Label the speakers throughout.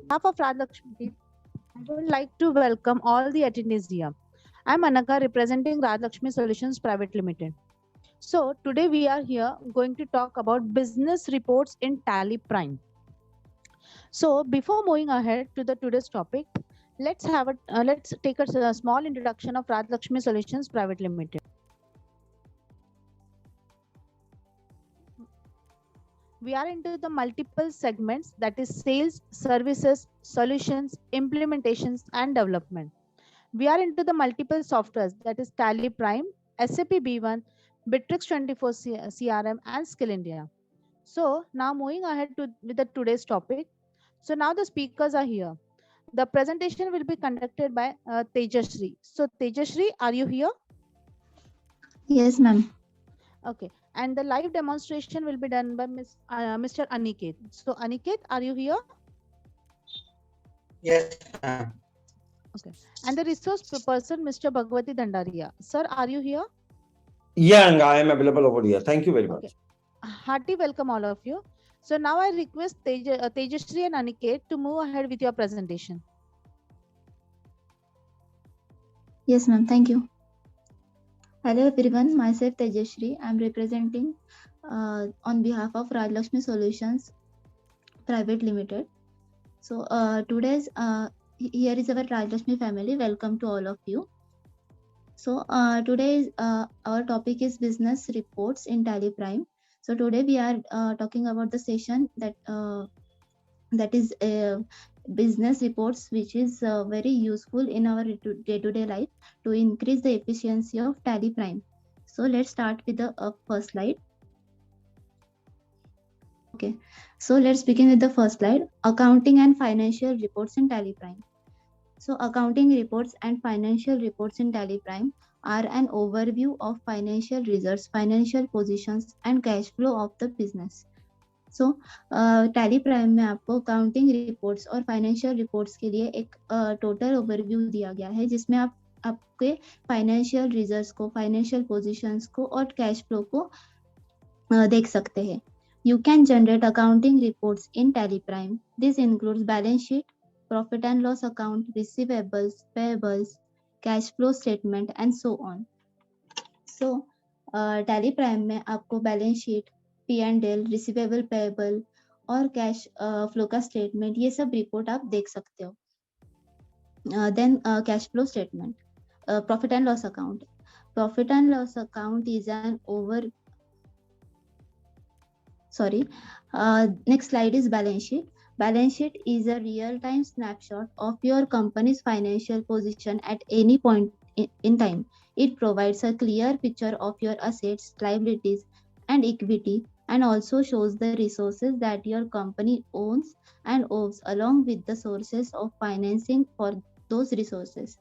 Speaker 1: behalf of Raj Lakshmi, I would like to welcome all the attendees here. I'm Anaka representing Raj Lakshmi Solutions Private Limited. So today we are here going to talk about business reports in Tally Prime. So before moving ahead to the today's topic, let's take a small introduction of Raj Lakshmi Solutions Private Limited. We are into the multiple segments, that is sales, services, solutions, implementations, and development. We are into the multiple softwares, that is Tally Prime, SAP B1, Bittrex 24 CRM, and Skill India. So now moving ahead with the today's topic. So now the speakers are here. The presentation will be conducted by Tejashri. So Tejashri, are you here?
Speaker 2: Yes, ma'am.
Speaker 1: Okay. And the live demonstration will be done by Mr. Aniket. So Aniket, are you here?
Speaker 3: Yes, ma'am.
Speaker 1: Okay. And the resource person, Mr. Bhagwati Dandaria. Sir, are you here?
Speaker 3: Yeah, and I am available over here. Thank you very
Speaker 1: Okay.
Speaker 3: much.
Speaker 1: Hearty welcome all of you. So now I request Tejashri and Aniket to move ahead with your presentation.
Speaker 2: Yes, ma'am. Thank you. Hello, everyone. Myself Tejashri. I'm representing on behalf of Raj Lakshmi Solutions Private Limited. So here is our Raj Lakshmi family. Welcome to all of you. So today our topic is business reports in Tally Prime. So today we are talking about the session that is business reports, which is very useful in our day-to-day life to increase the efficiency of Tally Prime. So let's start with the first slide. Okay, so let's begin with the first slide: accounting and financial reports in Tally Prime. So accounting reports and financial reports in Tally Prime are an overview of financial results, financial positions, and cash flow of the business. So tally prime में आपको accounting reports और financial reports के लिए एक total overview दिया गया है, जिसमें आप आपके फाइनेंशियल रिजल्ट्स को, फाइनेंशियल पोजीशंस को और कैश फ्लो को देख सकते हैं. You can generate accounting reports in Tally Prime. This includes balance sheet, profit and loss account, receivables, payables, cash flow statement, and so on. So, Tally Prime में आपको balance sheet, P&L, receivable payable और cash flow का statement, ये सब report आप देख सकते हो. Then cash flow statement, profit and loss account. Profit and loss account is an next slide is balance sheet. Balance sheet is a real-time snapshot of your company's financial position at any point in time. It provides a clear picture of your assets, liabilities, and equity, and also shows the resources that your company owns and owes, along with the sources of financing for those resources.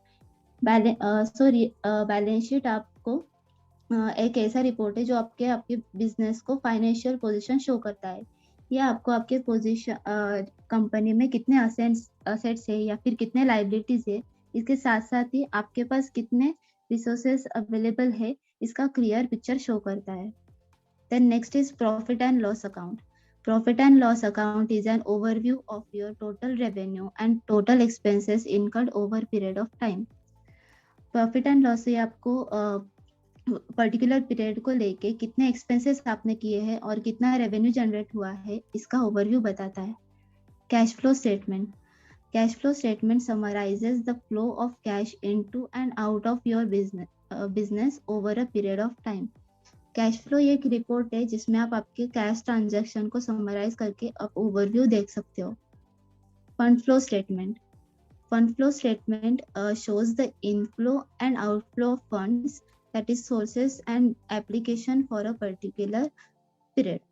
Speaker 2: Balance sheet आपको एक ऐसा report है जो आपके business को financial position show करता है. या आपको आपके पोजीशन कंपनी में कितने असेट्स है या फिर कितने लायबिलिटीज है, इसके साथ साथ ही आपके पास कितने रिसोर्सेस अवेलेबल है, इसका क्लियर पिक्चर शो करता है. Then next is profit and loss account. Profit and loss account is an overview of your total revenue and total expenses incurred over period of time. Profit and loss से आपको particular period को लेके कितने expenses आपने किए हैं और कितना रेवेन्यू जनरेट हुआ है, इसका ओवरव्यू बताता है. Cash flow statement. Cash flow statement summarises the flow of cash into and out of your business over a period of time. Cash flow एक रिपोर्ट है जिसमें आप आपके कैश ट्रांजैक्शन को समराइज करके आप ओवरव्यू देख सकते हो. Fund flow statement. Fund flow statement shows the inflow and outflow of funds, that is sources and application for a particular period.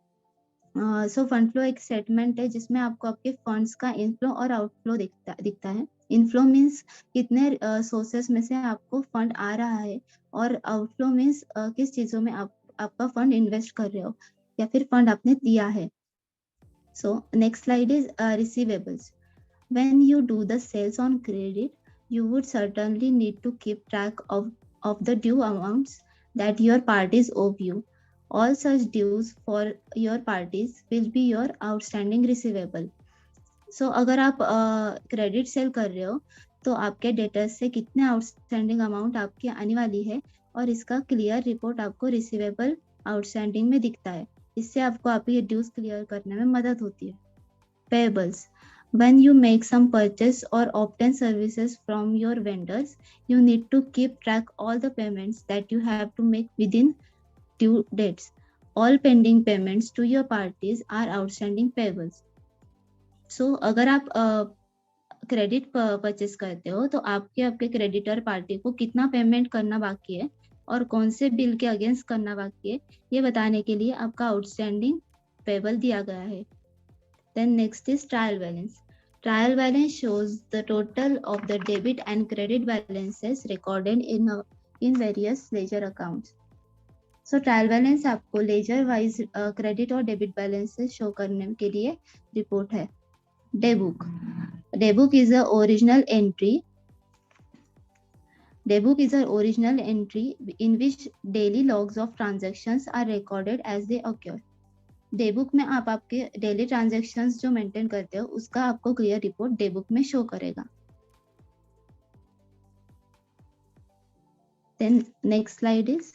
Speaker 2: So fund flow एक स्टेटमेंट है जिसमें आपको आपके फंड्स का इनफ्लो और आउटफ्लो दिखता है. इनफ्लो मीन्स कितने सोर्सेस में से आपको फंड आ रहा है, और आउटफ्लो मीन्स किस चीजों में आपका फंड इन्वेस्ट कर रहे हो या फिर फंड आपने दिया है. So next slide is receivables. When you do the sales on credit, you would certainly need to keep track of the due amounts that your parties owe you. All such dues for your parties will be your outstanding receivable. सो अगर आप credit sale कर रहे हो तो आपके debtors से कितने outstanding amount आपकी आने वाली है और इसका क्लियर रिपोर्ट आपको रिसीवेबल आउटस्टैंडिंग में दिखता है। इससे आपको आपकी ड्यूज क्लियर करने में मदद होती है। Payables, when you make some purchase or obtain services from your vendors, you need to keep track all the payments that you have to make within due dates. All pending payments to your parties are outstanding payables. So अगर आप credit purchase करते हो तो आपके creditor party को कितना payment करना बाकी है और कौन से बिल के अगेंस्ट करना बाकी है, ये बताने के लिए आपका आउटस्टैंडिंग पेबल दिया गया है। Then next is trial balance. Trial balance shows the total of the debit and credit balances recorded in various ledger accounts. So trial balance आपको ledger wise credit और debit balances show करने के लिए report है। Daybook. Daybook is a original entry. Daybook is an original entry in which daily logs of transactions are recorded as they occur. Day book में आप आपके daily transactions जो maintain करते हो उसका आपको क्लियर रिपोर्ट डेबुक में शो करेगा। Then next slide is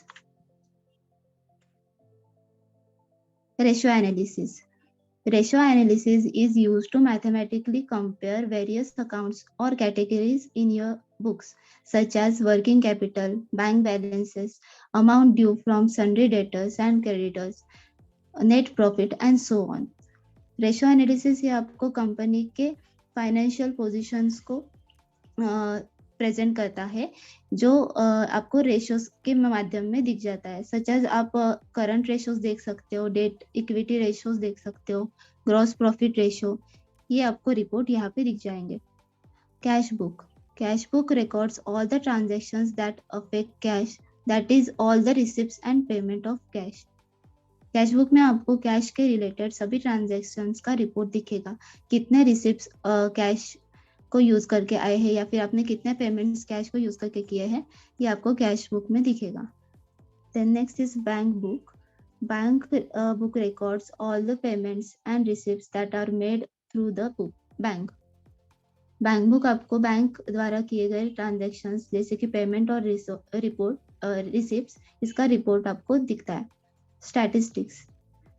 Speaker 2: ratio analysis. Ratio analysis is used to mathematically compare various accounts और categories in your books such as working capital, bank balances, amount due from sundry debtors and creditors, net profit and so on. Ratio analysis ये आपको company के financial positions को present करता है जो आपको ratios के माध्यम में दिख जाता है। सच एज आप करंट रेशियोज देख सकते हो, डेट इक्विटी रेशियोज देख सकते हो, ग्रॉस प्रॉफिट रेशियो, ये आपको रिपोर्ट यहाँ पे दिख जाएंगे। Cash book, cash book records all the transactions that affect cash, that is all the receipts and payment of cash. Cash book में आपको कैश के रिलेटेड सभी ट्रांजैक्शंस का रिपोर्ट दिखेगा, कितने रिसिप्ट्स कैश को यूज करके आए हैं या फिर आपने कितने पेमेंट्स कैश को यूज करके किए हैं, ये आपको कैश बुक में दिखेगा। Then next is bank book. Bank book records all the payments and receipts that are made through the book bank. Bank book आपको बैंक द्वारा किए गए ट्रांजैक्शंस जैसे कि पेमेंट और रिसिप्ट्स, इसका रिपोर्ट आपको दिखता है। Statistics.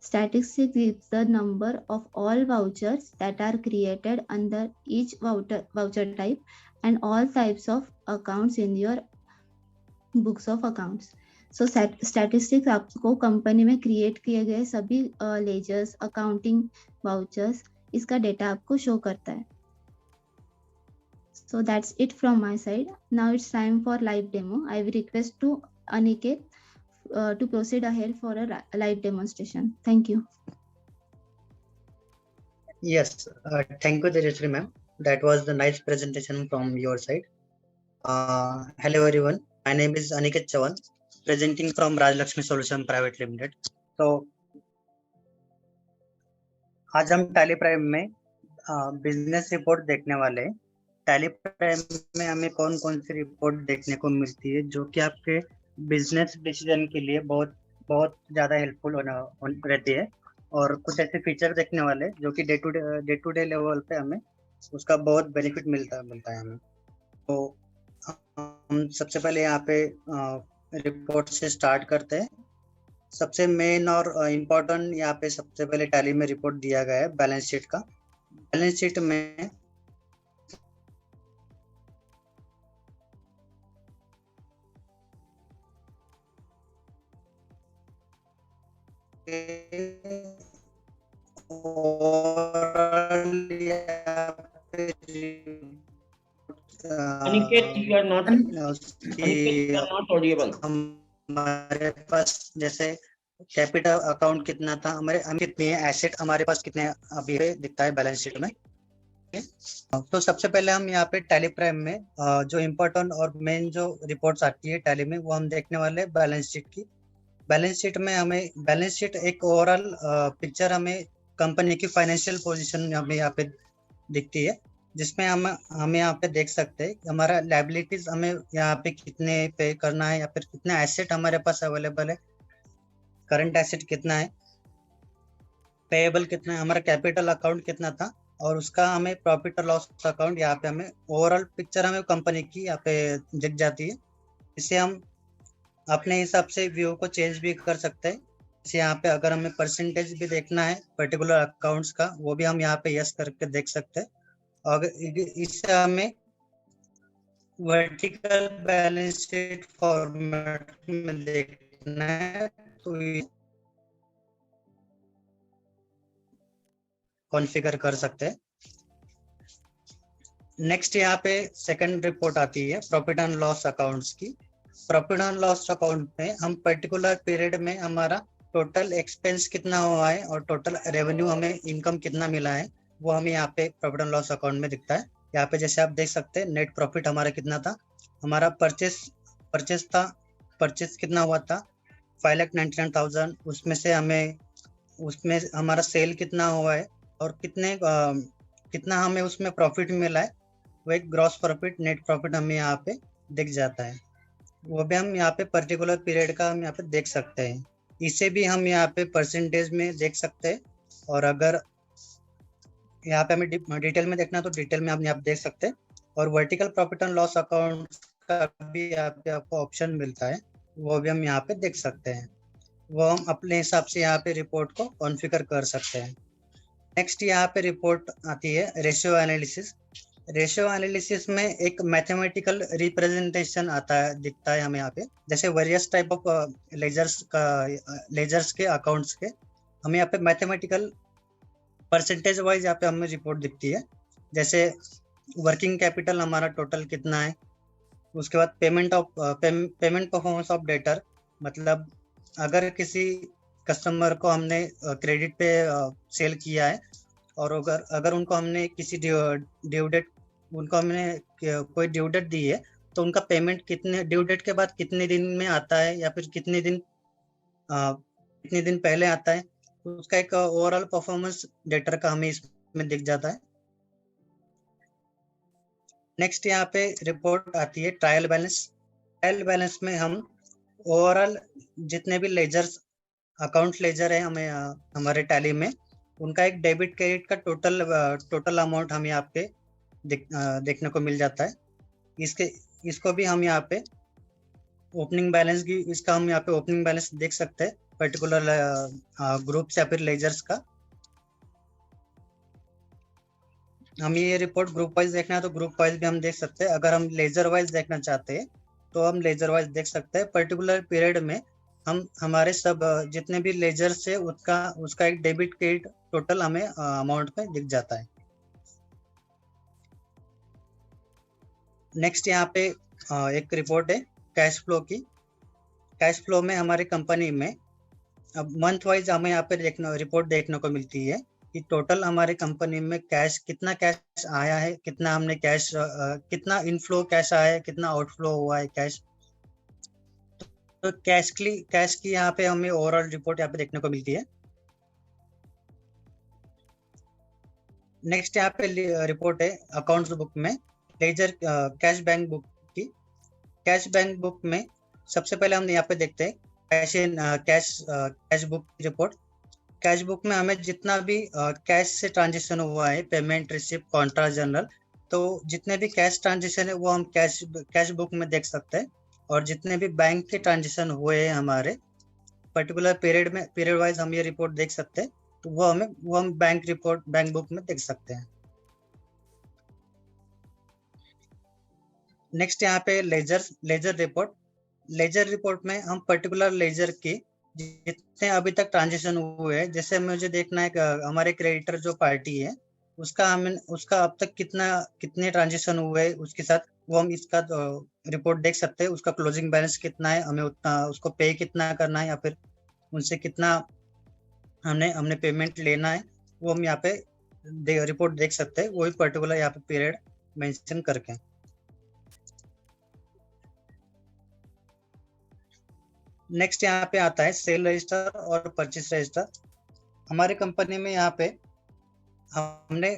Speaker 2: Statistics is the number of all vouchers that are created under each voucher type and all types of accounts in your books of accounts. So statistics आपको company में create किए गए सभी ledgers, accounting vouchers, इसका data आपको show करता है। So that's it from my side. Now it's time for live demo. I will request to Aniket to proceed ahead for a live demonstration. Thank you.
Speaker 4: Yes, thank you, Tejaswi ma'am. That was the nice presentation from your side. Hello everyone. My name is Aniket Chavan, presenting from Rajlakshmi Solution Private Limited. तो आज हम tally prime में business report देखने वाले हैं। Tally prime में हमें कौन कौन सी रिपोर्ट देखने को मिलती है जो कि आपके बिजनेस डिसीजन के लिए बहुत बहुत ज़्यादा हेल्पफुल रहती है, और कुछ ऐसे फीचर देखने वाले जो कि डे टू डे लेवल पे हमें उसका बहुत बेनिफिट मिलता है हमें। तो हम सबसे पहले यहाँ पे रिपोर्ट से स्टार्ट करते हैं। सबसे मेन और इम्पोर्टेंट यहाँ पे सबसे पहले टैली में रिपोर्ट दिया गया है बैलेंस शीट का। बैलेंस शीट में
Speaker 3: Aniket, you are not audible.
Speaker 4: हमारे पास जैसे कैपिटल अकाउंट कितना था, हमें कितने एसेट हमारे पास कितने अभी दिखता है बैलेंस शीट में। तो सबसे पहले हम यहाँ पे टैली प्राइम में जो इम्पोर्टेंट और मेन जो रिपोर्ट्स आती है टैली में वो हम देखने वाले बैलेंस शीट की। बैलेंस शीट में हमें बैलेंस शीट एक ओवरऑल पिक्चर हमें कंपनी की फाइनेंशियल पोजीशन हमें यहाँ पे दिखती है, जिसमें हम यहाँ पे देख सकते हैं हमारा लायबिलिटीज हमें यहाँ पे कितने पे करना है या फिर कितना एसेट हमारे पास अवेलेबल है, करंट एसेट कितना है, पेएबल कितना है, हमारा कैपिटल अकाउंट कितना था और उसका हमें प्रॉफिट और लॉस अकाउंट यहाँ पे हमें ओवरऑल पिक्चर हमें कंपनी की यहाँ पे दिख जाती है। इसे हम अपने हिसाब से व्यू को चेंज भी कर सकते हैं। जैसे यहाँ पे अगर हमें परसेंटेज भी देखना है पर्टिकुलर अकाउंट्स का, वो भी हम यहाँ पे यस करके देख सकते हैं। और इससे हमें वर्टिकल बैलेंस शीट फॉर्मेट में देखना है तो कॉन्फ़िगर कर सकते हैं। नेक्स्ट यहाँ पे सेकंड रिपोर्ट आती है प्रॉफिट एंड लॉस अकाउंट्स की। प्रॉफिट एंड लॉस अकाउंट में हम पर्टिकुलर पीरियड में हमारा टोटल एक्सपेंस कितना हुआ है और टोटल रेवेन्यू हमें इनकम कितना मिला है, वो हमें यहाँ पे प्रॉफिट एंड लॉस अकाउंट में दिखता है। यहाँ पे जैसे आप देख सकते हैं नेट प्रॉफिट हमारा कितना था, हमारा परचेस कितना हुआ था 5,99,000, उसमें हमारा सेल कितना हुआ है और कितना हमें उसमें प्रॉफिट मिला है, वो एक ग्रॉस प्रॉफिट नेट प्रॉफिट हमें यहाँ पे दिख जाता है। वो भी हम यहाँ पे पर्टिकुलर पीरियड का हम यहाँ पे देख सकते हैं। इसे भी हम यहाँ पे परसेंटेज में देख सकते हैं, और अगर यहाँ पे हमें डिटेल में देखना तो डिटेल में हम यहाँ पे देख सकते हैं। और vertical profit and loss account का भी यहाँ पे आपको ऑप्शन मिलता है, वो भी हम यहाँ पे देख सकते हैं। वो हम अपने हिसाब से यहाँ पे रिपोर्ट को कॉन्फ़िगर कर सकते हैं। नेक्स्ट यहाँ पे रिपोर्ट आती है रेशियो एनालिसिस। रेशियो एनालिसिस में एक मैथमेटिकल रिप्रेजेंटेशन आता है, दिखता है हमें यहाँ पे। जैसे वेरियस टाइप ऑफ लेजर्स के अकाउंट्स के हमें यहाँ पे मैथमेटिकल परसेंटेज वाइज यहाँ पे हमें रिपोर्ट दिखती है। जैसे वर्किंग कैपिटल हमारा टोटल कितना है, उसके बाद पेमेंट परफॉर्मेंस ऑफ डेटर, मतलब अगर किसी कस्टमर को हमने क्रेडिट पे सेल किया है और अगर उनको हमने किसी ड्यू डेट कोई ड्यू डेट दी है, तो उनका पेमेंट कितने ड्यू डेट के बाद कितने दिन में आता है या फिर कितने दिन पहले आता है, उसका एक ओवरऑल परफॉर्मेंस डेटर का हमें इसमें दिख जाता है। नेक्स्ट यहाँ पे रिपोर्ट आती है ट्रायल बैलेंस। ट्रायल बैलेंस में हम ओवरऑल जितने भी लेजर्स अकाउंट लेजर है हमें हमारे टैली में, उनका एक डेबिट क्रेडिट का टोटल अमाउंट हमें यहाँ पे देखने को मिल जाता है। इसको भी हम यहाँ पे ओपनिंग बैलेंस की इसका हम यहाँ पे ओपनिंग बैलेंस देख सकते हैं पर्टिकुलर ग्रुप्स या फिर लेजर्स का। हम ये रिपोर्ट ग्रुप वाइज देखना है तो ग्रुप वाइज भी हम देख सकते हैं। अगर हम लेजर वाइज देखना चाहते हैं तो हम लेजर वाइज देख सकते हैं। पर्टिकुलर पीरियड में हम हमारे सब जितने भी लेजर से उसका एक डेबिट क्रेडिट टोटल हमें अमाउंट में दिख जाता है। नेक्स्ट यहाँ पे एक रिपोर्ट है कैश फ्लो की। कैश फ्लो में हमारी कंपनी में अब मंथ वाइज हमें यहाँ पे रिपोर्ट देखने को मिलती है कि टोटल हमारे कंपनी में कितना कैश आया है, कितना हमने कैश कितना इनफ्लो कैश आया है, कितना आउटफ्लो हुआ है कैश। तो कैश की यहाँ पे हमें ओवरऑल रिपोर्ट यहाँ पे देखने को मिलती है। नेक्स्ट यहाँ पे रिपोर्ट है अकाउंट्स बुक में लेजर कैश बैंक बुक की। कैश बैंक बुक में सबसे पहले हम यहाँ पे देखते हैं cash book report. Cash book में हमें जितना भी कैश से ट्रांजेक्शन हुआ है, पेमेंट, रिसिप्ट, कॉन्ट्रा, जनरल, तो जितने भी कैश ट्रांजेक्शन है वो हम कैश बुक में देख सकते हैं। और जितने भी बैंक के ट्रांजेक्शन हुए हैं हमारे पर्टिकुलर पीरियड वाइज हम ये रिपोर्ट देख सकते हैं, तो वो हम बैंक बुक में देख सकते हैं। नेक्स्ट यहाँ पे लेजर रिपोर्ट में हम पर्टिकुलर लेजर की जितने अभी तक ट्रांजेक्शन हुए हैं, जैसे मुझे देखना है हमारे क्रेडिटर जो पार्टी है उसका अब तक कितने ट्रांजेक्शन हुए हैं उसके साथ, वो हम इसका रिपोर्ट देख सकते हैं। उसका क्लोजिंग बैलेंस कितना है, हमें उतना उसको पे कितना करना है या फिर उनसे कितना हमने पेमेंट लेना है, वो हम यहाँ पे रिपोर्ट देख सकते हैं, वही पर्टिकुलर यहाँ पे पीरियड मेंशन करके। नेक्स्ट यहाँ पे आता है सेल रजिस्टर और परचेस रजिस्टर। हमारे कंपनी में यहाँ पे हमने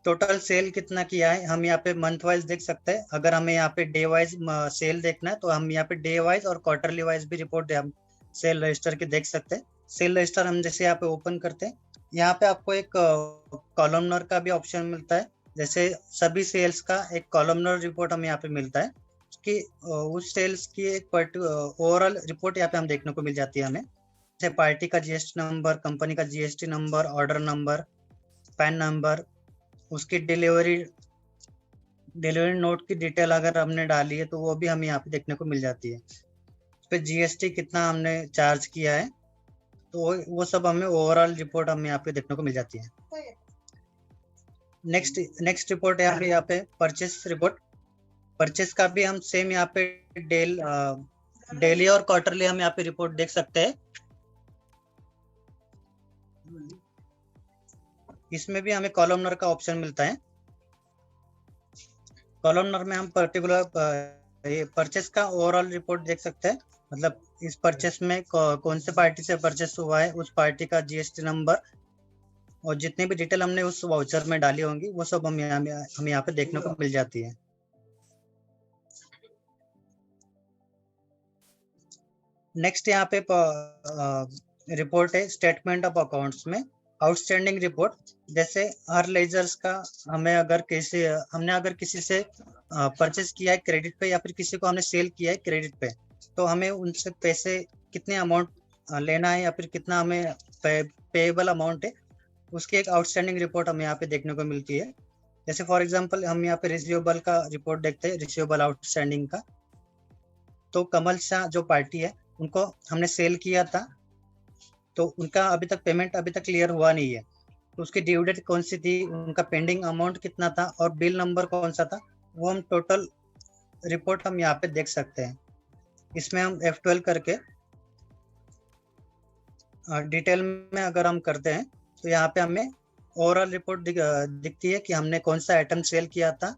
Speaker 4: टोटल सेल कितना किया है हम यहाँ पे मंथ वाइज देख सकते हैं। अगर हमें यहाँ पे डे वाइज सेल देखना है तो हम यहाँ पे डे वाइज और क्वार्टरली वाइज भी रिपोर्ट हम सेल रजिस्टर के देख सकते हैं। सेल रजिस्टर हम जैसे यहाँ पे ओपन करते हैं यहाँ पे आपको एक कॉलमनर का भी ऑप्शन मिलता है। जैसे सभी सेल्स का एक कॉलमनर रिपोर्ट हमें यहाँ पे मिलता है कि उस सेल्स की एक ओवरऑल रिपोर्ट यहाँ पे हम देखने को मिल जाती है हमें। जैसे पार्टी का जीएसटी नंबर, कंपनी का GST number, order number, pan number, उसकी डिलीवरी नोट की डिटेल अगर हमने डाली है तो वो भी हमें यहाँ पे देखने को मिल जाती है। उस पे जीएसटी कितना हमने चार्ज किया है तो वो सब हमें ओवरऑल रिपोर्ट हमें यहाँ पे देखने को मिल जाती है। नेक्स्ट रिपोर्ट है यहाँ पे परचेस रिपोर्ट। परचेस का भी हम सेम यहाँ पे डेली और क्वार्टरली हम यहाँ पे रिपोर्ट देख सकते हैं। इसमें भी हमें कॉलमनर का ऑप्शन मिलता है। कॉलमनर में हम पर्टिकुलर परचेस का ओवरऑल रिपोर्ट देख सकते हैं, मतलब इस परचेस में कौन से पार्टी से परचेस हुआ है, उस पार्टी का जीएसटी नंबर और जितनी भी डिटेल हमने उस वाउचर में डाली होंगी वो सब हम यहाँ पे देखने को मिल जाती है। नेक्स्ट यहाँ पे रिपोर्ट है स्टेटमेंट ऑफ अकाउंट्स में आउटस्टैंडिंग रिपोर्ट। जैसे हर लेजर्स का हमने अगर किसी से परचेस किया है क्रेडिट पे या फिर किसी को हमने सेल किया है क्रेडिट पे, तो हमें उनसे पैसे कितने अमाउंट लेना है या फिर कितना हमें पेएबल अमाउंट है, उसकी एक आउटस्टैंडिंग रिपोर्ट हमें यहाँ पे देखने को मिलती है। जैसे फॉर एग्जांपल हम यहाँ पे रिसीवेबल का रिपोर्ट देखते हैं, रिसीवेबल आउटस्टैंडिंग का। तो कमल शाह जो पार्टी है उनको हमने सेल किया था तो उनका अभी तक पेमेंट क्लियर हुआ नहीं है, तो उसकी ड्यू डेट कौन सी थी, उनका पेंडिंग अमाउंट कितना था और बिल नंबर कौन सा था, वो हम टोटल रिपोर्ट हम यहाँ पे देख सकते हैं। इसमें हम F12 करके डिटेल में अगर हम करते हैं तो यहाँ पे हमें ओवरऑल रिपोर्ट दिखती है कि हमने कौन सा आइटम सेल किया था।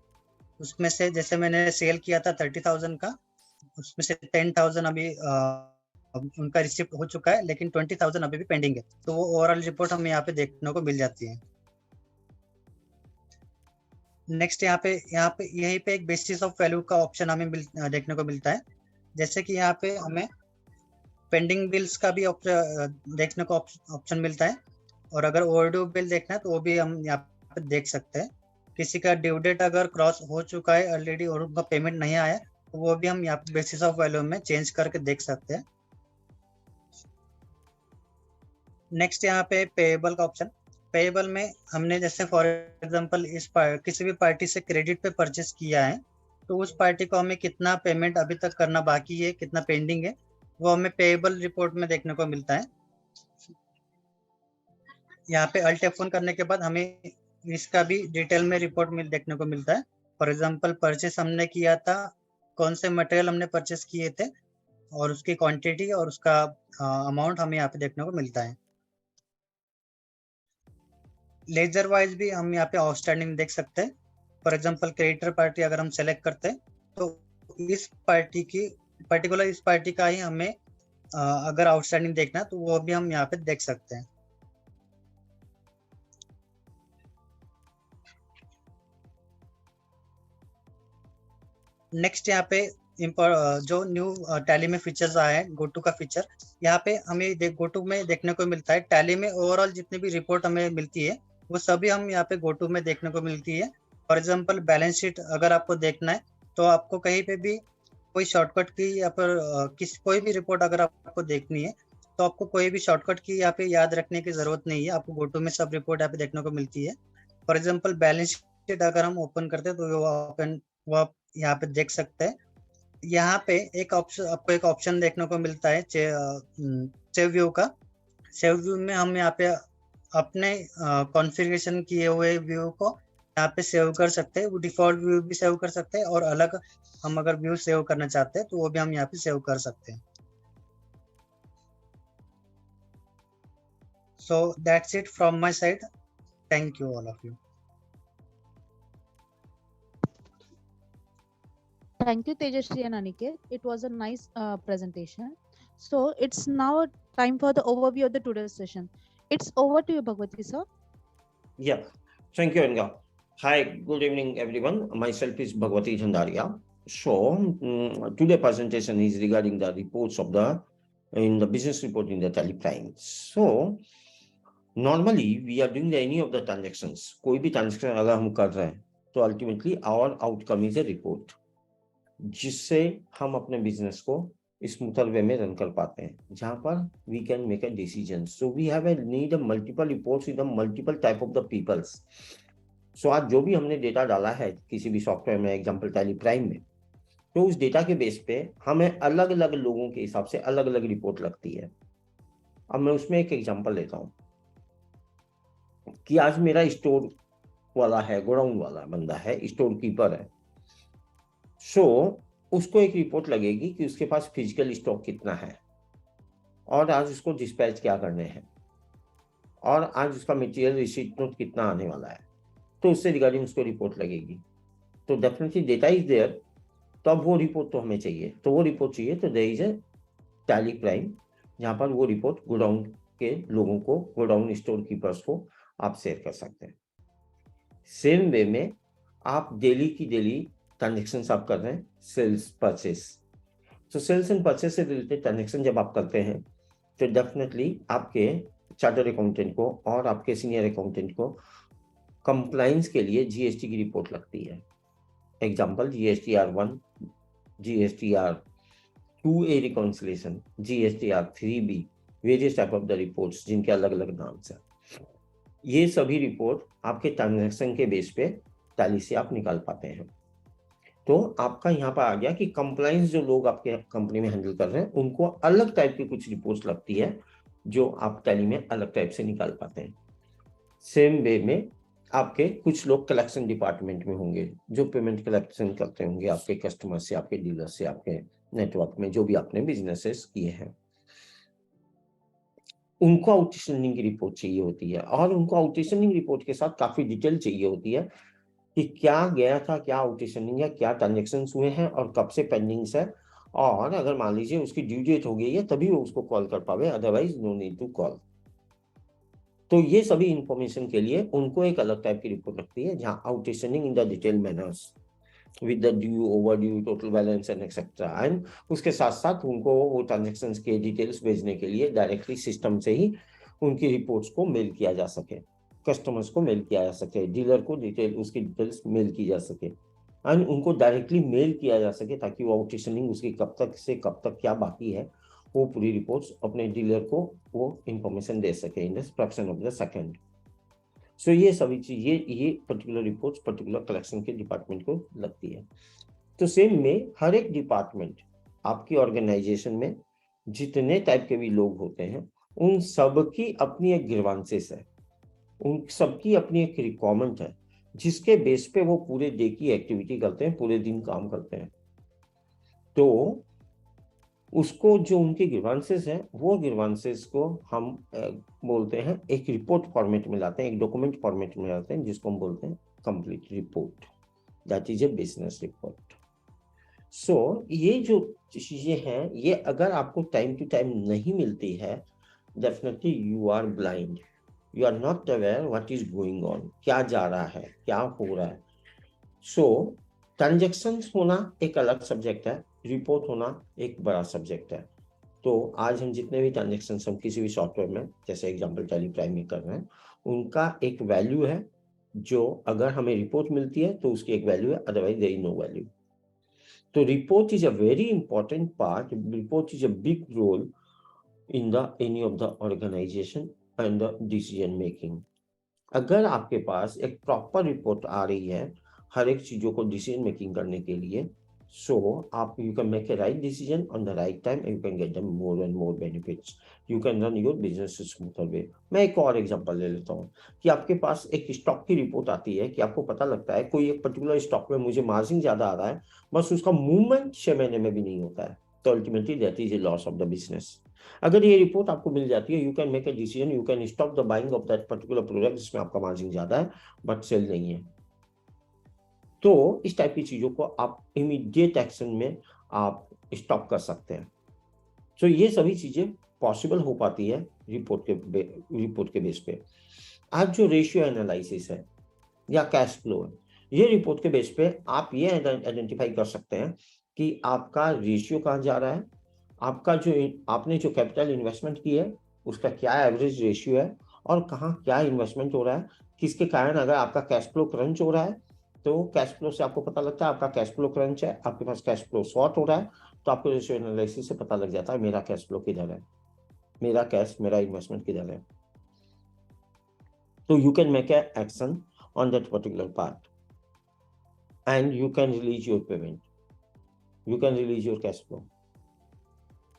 Speaker 4: उसमें से जैसे मैंने सेल किया था 30,000 का, उसमें से 10,000 अभी उनका रिसिप्ट हो चुका है लेकिन 20,000 अभी भी पेंडिंग है, तो वो ओवरऑल रिपोर्ट हमें यहाँ पे देखने को मिल जाती है। नेक्स्ट यहाँ पे यहीं पे एक बेसिस ऑफ वैल्यू का ऑप्शन हमें देखने को मिलता है। जैसे कि यहाँ पे हमें पेंडिंग बिल्स का भी देखने को ऑप्शन मिलता है, और अगर ओवरड्यू बिल देखना है तो वो भी हम यहाँ पे देख सकते हैं। किसी का ड्यू डेट अगर क्रॉस हो चुका है ऑलरेडी और उनका पेमेंट नहीं आया तो वो भी हम यहाँ पे बेसिस ऑफ वैल्यू में चेंज करके देख सकते हैं। नेक्स्ट यहाँ पे पेएबल का ऑप्शन। पेएबल में हमने जैसे फॉर एग्जांपल किसी भी पार्टी से क्रेडिट पे परचेस किया है तो उस पार्टी को हमें कितना पेमेंट अभी तक करना बाकी है, कितना पेंडिंग है, वो हमें पेएबल रिपोर्ट में देखने को मिलता है। यहाँ पे अल्ट F1 करने के बाद हमें इसका भी डिटेल में रिपोर्ट देखने को मिलता है। फॉर एग्जांपल परचेस हमने किया था, कौन से मटेरियल हमने परचेस किए थे और उसकी क्वांटिटी और उसका अमाउंट हमें यहाँ पे देखने को मिलता है। लेजर वाइज भी हम यहाँ पे आउटस्टैंडिंग देख सकते हैं। फॉर एग्जांपल क्रेडिटर पार्टी अगर हम सेलेक्ट करते हैं तो इस पार्टी का ही हमें अगर आउटस्टैंडिंग देखना है तो वो भी हम यहाँ पे देख सकते हैं। नेक्स्ट यहाँ पे जो न्यू टैली में फीचर्स आया है, गोटू का फीचर, यहाँ पे हमें गोटू में देखने को मिलता है। टैली में ओवरऑल जितनी भी रिपोर्ट हमें मिलती है वो सभी हम यहाँ पे गोटू में देखने को मिलती है। फॉर एग्जांपल बैलेंस शीट अगर आपको देखना है तो आपको कहीं पे भी कोई शॉर्टकट की या फिर कोई भी रिपोर्ट अगर आपको देखनी है तो आपको कोई भी शॉर्टकट की यहाँ पे याद रखने की जरूरत नहीं है, आपको गोटू में सब रिपोर्ट यहाँ पे देखने को मिलती है। फॉर एग्जाम्पल बैलेंस शीट अगर हम ओपन करते हैं तो वो आप यहाँ पे देख सकते हैं। यहाँ पे आपको एक ऑप्शन देखने को मिलता है सेव व्यू का। सेव व्यू में हम यहाँ पे अपने कॉन्फ़िगरेशन किए हुए व्यू को यहाँ पे सेव कर सकते हैं। वो डिफॉल्ट व्यू भी सेव कर सकते हैं और अलग हम अगर व्यू सेव करना चाहते हैं तो वो भी हम यहाँ पे सेव कर सकते हैं। So that's it from my side. Thank you all of you.
Speaker 1: Thank you, Tejasri and Aniket. It was a nice presentation. So it's now time for the overview of the today's session. It's over to you, Bhagwati sir.
Speaker 3: Yeah, thank you, Anga. Hi, good evening, everyone. Myself is Bhagwati Chandaria. So today presentation is regarding the reports of in the business report in the Tally Prime. So normally we are doing any of the transactions, कोई भी transaction अगर हम कर रहे हैं तो ultimately our outcome is a report, जिससे हम अपने बिजनेस को स्मूथर वे में रन कर पाते हैं, जहां पर we can make a decision. So we have a need multiple reports with multiple type of the peoples. So आज जो भी हमने डेटा डाला है किसी भी सॉफ्टवेयर में, एग्जांपल टैली प्राइम में, तो उस डेटा के बेस पे हमें अलग अलग लोगों के हिसाब से अलग अलग रिपोर्ट लगती है. अब मैं उसमें एक एग्जांपल लेता हूं कि आज मेरा स्टोर वाला है, गोडाउन वाला बंदा है, स्टोर कीपर है. सो उसको एक रिपोर्ट लगेगी कि उसके पास फिजिकल स्टॉक कितना है और आज उसको डिस्पैच क्या करने हैं और आज उसका मटेरियल रिसीट नोट कितना आने वाला है, तो उससे रिगार्डिंग उसको रिपोर्ट लगेगी. तो डेफिनेटली डेटा इज देयर, तो अब वो रिपोर्ट तो हमें चाहिए, तो वो रिपोर्ट चाहिए तो there is a Tally Prime, जहां पर वो रिपोर्ट गोडाउन के लोगों को, गोडाउन स्टोर कीपर्स को आप शेयर कर सकते हैं. सेम वे में आप डेली की डेली ट्रांजेक्शन्स आप कर रहे हैं, सेल्स परचेस, तो सेल्स एंड परचेस से रिलेटेड ट्रांजेक्शन जब आप करते हैं तो डेफिनेटली आपके चार्टर्ड अकाउंटेंट को और आपके सीनियर अकाउंटेंट को कंप्लायंस के लिए जीएसटी की रिपोर्ट लगती है. Example GSTR1, GSTR2A reconciliation, GSTR3B, various type of the reports जिनके अलग अलग नाम से. ये सभी रिपोर्ट आपके ट्रांजैक्शन के बेस पे टैली से आप निकाल पाते हैं. तो आपका यहाँ पर आ गया कि कंप्लायंस जो लोग आपके कंपनी में हैंडल कर रहे हैं उनको अलग टाइप की कुछ रिपोर्ट्स लगती है जो आप टैली में अलग टाइप से निकाल पाते हैं. सेम वे में आपके कुछ लोग कलेक्शन डिपार्टमेंट में होंगे जो पेमेंट कलेक्शन करते होंगे आपके कस्टमर से, आपके डीलर से, आपके नेटवर्क में जो भी आपने बिजनेसेस किए हैं, उनको आउटस्टैंडिंग की रिपोर्ट चाहिए होती है. और उनको आउटस्टैंडिंग रिपोर्ट के साथ काफी डिटेल चाहिए होती है कि क्या गया था, क्या आउटस्टैंडिंग है, क्या ट्रांजेक्शन हुए हैं और कब से पेंडिंग्स है, और अगर मान लीजिए उसकी ड्यू डेट हो गई है तभी वो उसको कॉल कर पावे, otherwise no need to call. तो ये सभी इंफॉर्मेशन के लिए उनको एक अलग टाइप की रिपोर्ट लगती है जहां outstanding in the detail manners with the due, over due, total balance and etcetera. And उसके साथ साथ उनको वो ट्रांजेक्शन्स के डिटेल्स भेजने के लिए डायरेक्टली सिस्टम से ही उनकी रिपोर्ट्स को मेल किया जा सके, कस्टमर्स को मेल किया जा सके, डीलर को डिटेल उसकी डिटेल्स मेल की जा सके एंड उनको डायरेक्टली मेल किया जा सके, ताकि वो आउटस्टैंडिंग उसकी कब तक से कब तक क्या बाकी है वो पूरी रिपोर्ट्स अपने डीलर को वो इंफॉर्मेशन दे सके in the fraction of the second. So ये सभी चीज ये पर्टिकुलर रिपोर्ट्स पर्टिकुलर कलेक्शन के डिपार्टमेंट को लगती है. तो सेम में हर एक डिपार्टमेंट आपकी ऑर्गेनाइजेशन में जितने टाइप के भी लोग होते हैं उन सबकी अपनी एक ग्रीवांसेस है, उन सबकी अपनी एक रिक्वायरमेंट है जिसके बेस पे वो पूरे डे की एक्टिविटी करते हैं, पूरे दिन काम करते हैं. तो उसको जो उनके ग्रीवांसेस हैं वो ग्रीवांसेस को हम बोलते हैं एक रिपोर्ट फॉर्मेट में लाते हैं, एक डॉक्यूमेंट फॉर्मेट में लाते हैं, जिसको हम बोलते हैं complete report, that is a business report. So ये जो चीजें हैं ये अगर आपको टाइम टू टाइम नहीं मिलती है, definitely you are blind, you are not aware what is going on, क्या जा रहा है, क्या हो रहा है. सो ट्रांजेक्शन्स होना एक अलग सब्जेक्ट है, रिपोर्ट होना एक बड़ा सब्जेक्ट है. तो आज हम जितने भी ट्रांजेक्शन हम किसी भी सॉफ्टवेयर में, जैसे एग्जांपल टैली प्राइम में कर रहे हैं, उनका एक वैल्यू है जो अगर हमें रिपोर्ट मिलती है तो उसकी एक वैल्यू है, otherwise there is no value. तो report is a very important part, report is a big role in the any of the organisation and the decision making. अगर आपके पास एक प्रॉपर रिपोर्ट आ रही है हर एक चीजों को डिसीजन मेकिंग करने के लिए, सो आप you can make a right decision on the right time and you can get them more and more benefits, you can run your business smoother way. मैं एक और एग्जांपल ले लेता हूँ कि आपके पास एक स्टॉक की रिपोर्ट आती है कि आपको पता लगता है कोई एक पर्टिकुलर स्टॉक में मुझे मार्जिन ज्यादा आ रहा है, बस उसका मूवमेंट 6 महीने में भी नहीं होता है, तो ultimately that is A loss of the business. अगर ये रिपोर्ट आपको मिल जाती है, you can make a decision, you can stop the buying of that particular product जिसमें आपका मार्जिन ज्यादा है बट सेल नहीं है. तो इस टाइप की चीजों को आप इमीडिएट एक्शन में आप स्टॉप कर सकते हैं. तो ये सभी चीजें पॉसिबल हो पाती है रिपोर्ट के बेस पे. आज जो रेशियो एनालिसिस है या कैश फ्लो है, ये रिपोर्ट के बेस पे आप ये आइडेंटिफाई कर सकते हैं कि आपका रेशियो कहाँ जा रहा है, आपका जो आपने जो कैपिटल इन्वेस्टमेंट की है उसका क्या एवरेज रेशियो है, और कहाँ क्या इन्वेस्टमेंट हो रहा है, किसके कारण अगर आपका कैश फ्लो क्रंच हो रहा है तो कैश फ्लो से आपको पता लगता है आपका कैश फ्लो क्रंच है, आपके पास कैश फ्लो शॉर्ट हो रहा है, तो आपको रेशियो एनालिसिस से पता लग जाता है मेरा कैश फ्लो किधर है, मेरा कैश, मेरा इन्वेस्टमेंट किधर है. So you can make an action on that particular part and you can release your payment. You can release your cash flow.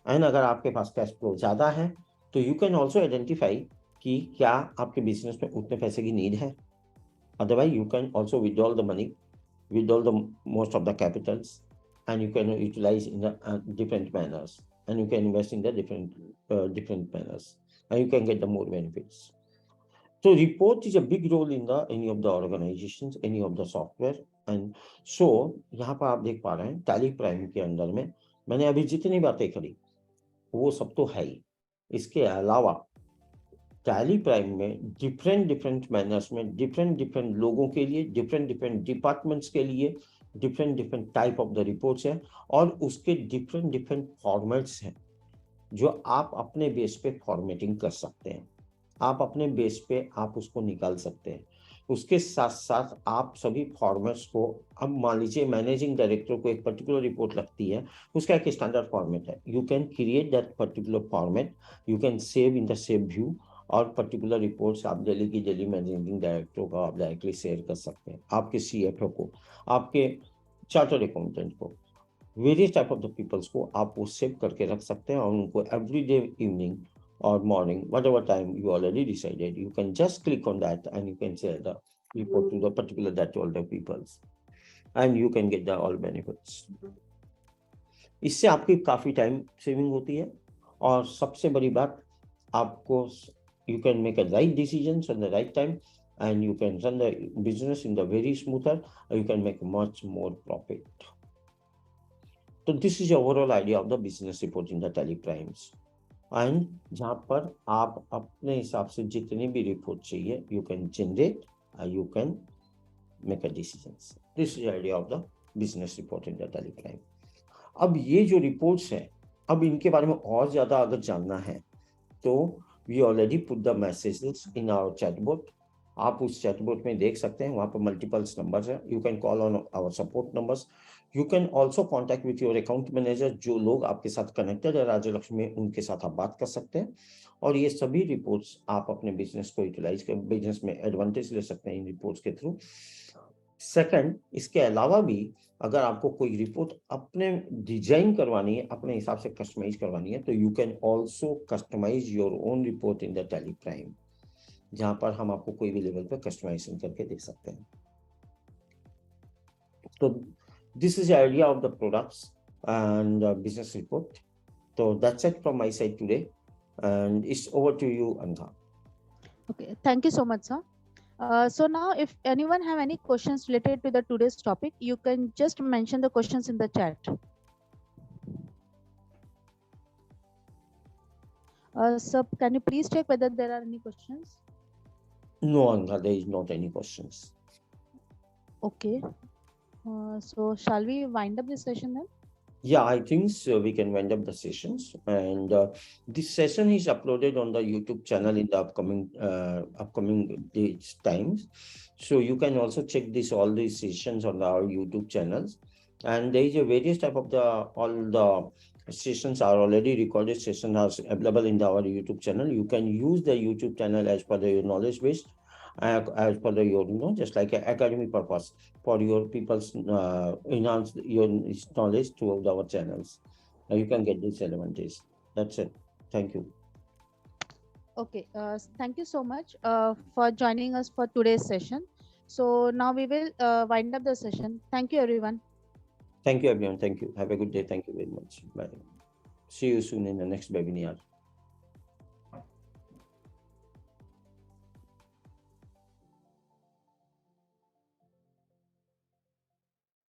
Speaker 3: And अगर आपके पास कैश फ्लो ज़्यादा है तो you can also identify कि क्या आपके बिजनेस में उतने पैसे की नीड है. Otherwise you can also withdraw the money, withdraw the most of the capitals, and you can utilize in the different manners, and you can invest in the different manners, and you can get the more benefits. So report is a big role in the any of the organizations, any of the software, and so यहाँ पर आप देख पा रहे हैं tally prime के अंदर में मैंने अभी जितनी बातें करी वो सब तो है ही. इसके अलावा टैली प्राइम में डिफरेंट मैनर्स में डिफरेंट लोगों के लिए, डिफरेंट डिपार्टमेंट्स के लिए different type of the reports हैं और उसके डिफरेंट फॉर्मेट्स हैं जो आप अपने बेस पे फॉर्मेटिंग कर सकते हैं. आप अपने बेस पे आप उसको निकाल सकते हैं. उसके साथ साथ आप सभी फॉर्मेट्स को, अब मान लीजिए मैनेजिंग डायरेक्टर को एक पर्टिकुलर रिपोर्ट लगती है, उसका एक स्टैंडर्ड फॉर्मेट है. You can create that particular format, you can save in the save view, और पर्टिकुलर रिपोर्ट्स आप डेली की डेली मैनेजिंग डायरेक्टर को आप डायरेक्टली शेयर कर सकते हैं, आपके CFO को, आपके चार्टर्ड अकाउंटेंट को, various type of the peoples को आप वो सेव करके रख सकते हैं और उनको everyday evening or morning, whatever time you already decided, you can just click on that and you can share the report to the particular that all the peoples and you can get the all benefits. इससे आपकी काफी time saving होती है और सबसे बड़ी बात आपको you can make a right decisions at the right time and you can run the business in the very smoother, you can make much more profit. So this is the overall idea of the business report in the Tally Primes. And जहाँ पर आप अपने हिसाब से जितनी भी report चाहिए you can generate, you can make a decisions. This is idea of the business report in the Tally prime. अब ये जो रिपोर्ट्स हैं, अब इनके बारे में और ज़्यादा अगर जानना है तो we already put the messages in our chatbot. आप उस चैटबॉट में देख सकते हैं, वहाँ पर मल्टीपल्स नंबर्स हैं. You can call on our support numbers. You can also contact with your account manager. जो लोग आपके साथ कनेक्टेड है राजलक्ष्मी में, उनके साथ आप बात कर सकते हैं और ये सभी रिपोर्ट्स आप अपने बिजनेस को यूटिलाइज कर, बिजनेस में एडवांटेज ले सकते हैं इन रिपोर्ट्स के थ्रू. सेकंड, इसके अलावा भी अगर आपको कोई रिपोर्ट अपने डिजाइन करवानी है, अपने हिसाब से कस्टमाइज करवानी है, तो you can also customise your own report in the Tally Prime, जहां पर हम आपको कोई भी लेवल पर कस्टमाइजेशन करके दे सकते हैं. तो this is the idea of the products and business report. So that's it from my side today, and it's over to you, Anha.
Speaker 1: Okay, thank you so much, sir. So now if anyone have any questions related to the today's topic, you can just mention the questions in the chat. Sir, can you please check whether there are any questions?
Speaker 3: No, Anha, there is not any questions.
Speaker 1: Okay. So shall we wind up this session then?
Speaker 3: Yeah, I think so. We can wind up the sessions, and this session is uploaded on the YouTube channel in the upcoming days times. So you can also check all these sessions on our YouTube channels, and there is a various type of all the sessions are already recorded. Sessions are available in our YouTube channel. You can use the YouTube channel as per your knowledge base, as per your just like an academic purpose for your people's enhance your knowledge through our channels. Now you can get this advantage. That's it. Thank you.
Speaker 1: Okay, thank you so much for joining us for today's session. So now we will wind up the session. Thank you, everyone.
Speaker 3: Thank you, everyone. Thank you. Have a good day. Thank you very much. Bye. See you soon in the next webinar.